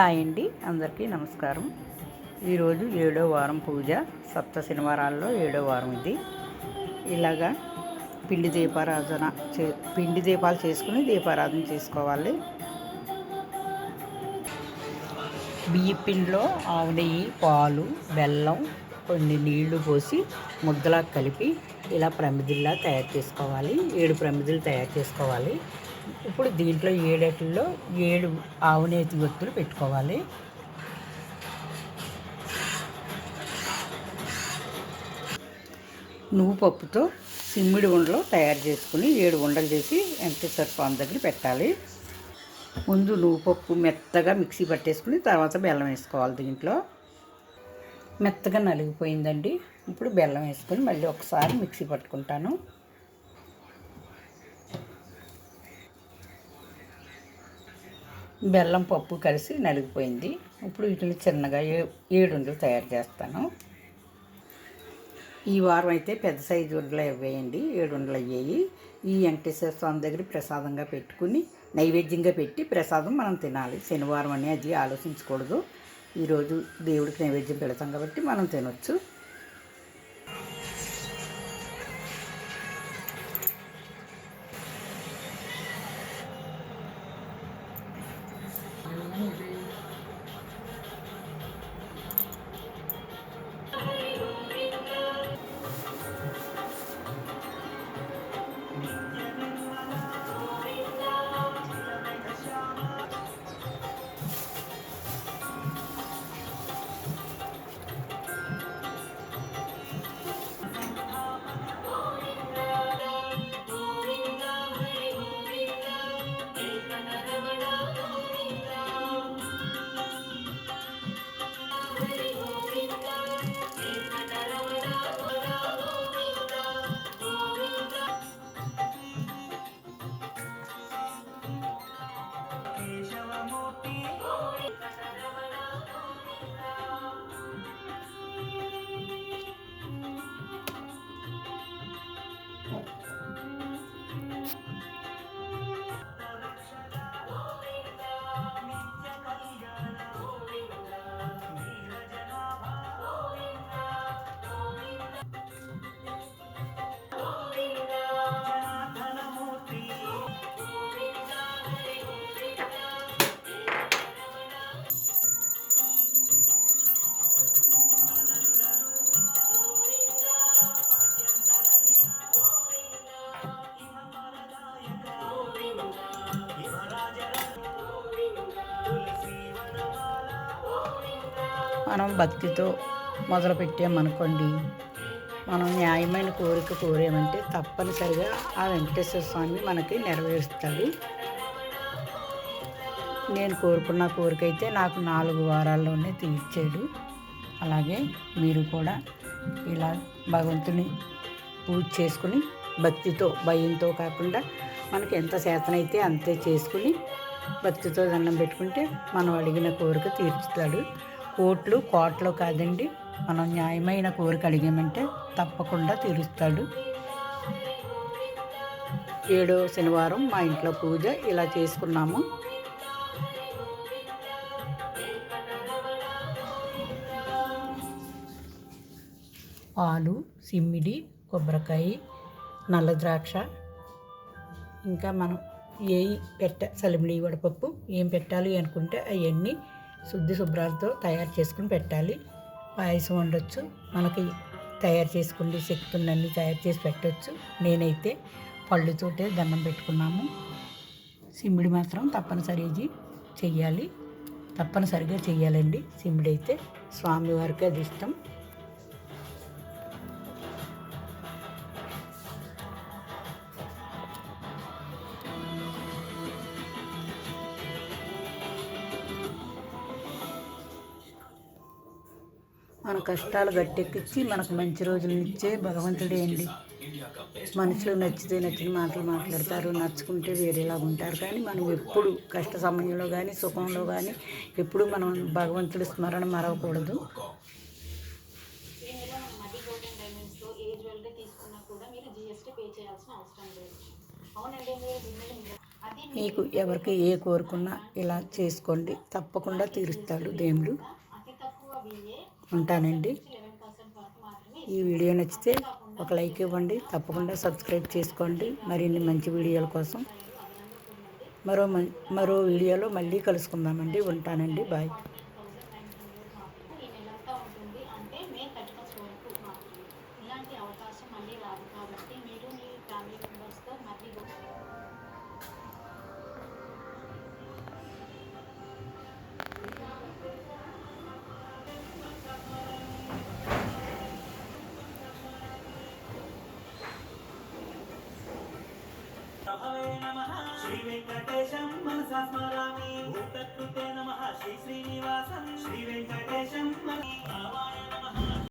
Hi అండి, అందరికీ నమస్కారం. ఈరోజు 7వ వారం పూజ. సప్త శనివారాల్లో 7వ వారం ఇది. ఇలాగా పిండి దీపాలు చేసుకుని దీపారాధన చేసుకోవాలి. బియ్య పిండిలో ఆవు నెయ్యి, పాలు, బెల్లం, కొన్ని నీళ్లు పోసి ముద్దలా కలిపి ఇలా ప్రమిదిల్లా తయారు చేసుకోవాలి. 7 ప్రమిదులు తయారు చేసుకోవాలి. ఇప్పుడు దీంట్లో 7 ఆవునేతి ఒత్తులు పెట్టుకోవాలి. నువ్వు పప్పుతో సిమ్మిడి ఉండలు తయారు చేసుకుని 7 ఉండలు చేసి వెంకటేశ్వర స్వామి దగ్గర పెట్టాలి. ముందు నువ్వు పప్పు మెత్తగా మిక్సీ పట్టేసుకుని తర్వాత బెల్లం వేసుకోవాలి. దీంట్లో మెత్తగా నలిగిపోయిందండి. ఇప్పుడు బెల్లం వేసుకొని మళ్ళీ ఒకసారి మిక్సీ పట్టుకుంటాను. బెల్లం పప్పు కలిసి నలిగిపోయింది. ఇప్పుడు వీటిని చిన్నగా 7 ఉండలు తయారు చేస్తాను. ఈ వారం అయితే పెద్ద సైజు ఉండలు వేయండి. 7 ఉండలు అయ్యాయి. ఈ వెంకటేశ్వర స్వామి దగ్గర ప్రసాదంగా పెట్టుకుని నైవేద్యంగా పెట్టి ప్రసాదం మనం తినాలి. శనివారం అని అది ఆలోచించకూడదు. ఈరోజు దేవుడికి నైవేద్యం పెడతాం కాబట్టి మనం తినొచ్చు. మనం భక్తితో మొదలు పెట్టామనుకోండి, మనం న్యాయమైన కోరిక కోరామంటే తప్పనిసరిగా ఆ వెంకటేశ్వర స్వామి మనకి నెరవేరుస్తాడు. నేను కోరుకున్న కోరిక అయితే నాకు 4 వారాల్లోనే తీర్చాడు. అలాగే మీరు కూడా ఇలా భగవంతుని పూజ చేసుకుని భక్తితో, భయంతో కాకుండా మనకి ఎంత చేతనైతే అంతే చేసుకుని భక్తితో దండం పెట్టుకుంటే మనం అడిగిన కోరిక తీర్చుతాడు. కోట్లు కాదండి, మనం న్యాయమైన కోరిక అడిగామంటే తప్పకుండా తీరుస్తాడు. 7వ శనివారం మా ఇంట్లో పూజ ఇలా చేసుకున్నాము. పాలు, సిమ్మిడి, కొబ్బరికాయ, నల్ల ద్రాక్ష, ఇంకా మనం సలిమిడి, వడపప్పు ఏం పెట్టాలి అనుకుంటే అవన్నీ శుభ్రాలతో తయారు చేసుకుని పెట్టాలి. పాయసం వండొచ్చు, మనకి తయారు చేసుకుని శక్తి ఉన్నన్ని తయారు చేసి పెట్టచ్చు. నేనైతే పళ్ళుతోటే దండం పెట్టుకున్నాము. సిమ్మిడి మాత్రం తప్పనిసరిగా చెయ్యాలండి. సిమ్మిడి అయితే స్వామివారికి అది ఇష్టం. మన కష్టాలు గట్టెక్కించి మనకు మంచి రోజులు ఇచ్చే భగవంతుడే అండి. మనుషులు నచ్చిన మాటలు మాట్లాడతారు, నచ్చుకుంటే వేరేలాగా ఉంటారు. కానీ మనం ఎప్పుడు కష్ట సమయంలో కానీ సుఖంలో కానీ ఎప్పుడు మనం భగవంతుడి స్మరణ మరవకూడదు. తీసుకున్నా కూడా మీరు GST పే చేయాల్సిన అవసరం లేదు. అవునండి, మీరు మీకు ఎవరికి ఏ కోరుకున్నా ఇలా చేసుకోండి, తప్పకుండా తీరుస్తాడు దేవుడు. ఉంటానండి. ఈ వీడియో నచ్చితే ఒక లైక్ ఇవ్వండి, తప్పకుండా సబ్స్క్రైబ్ చేసుకోండి మరిన్ని మంచి వీడియోల కోసం. మరో వీడియోలో మళ్ళీ కలుసుకుందామండి. ఉంటానండి. బాయ్. శ్రీ వెంకటేశం మనసా స్మరామి భూతకృతే నమః.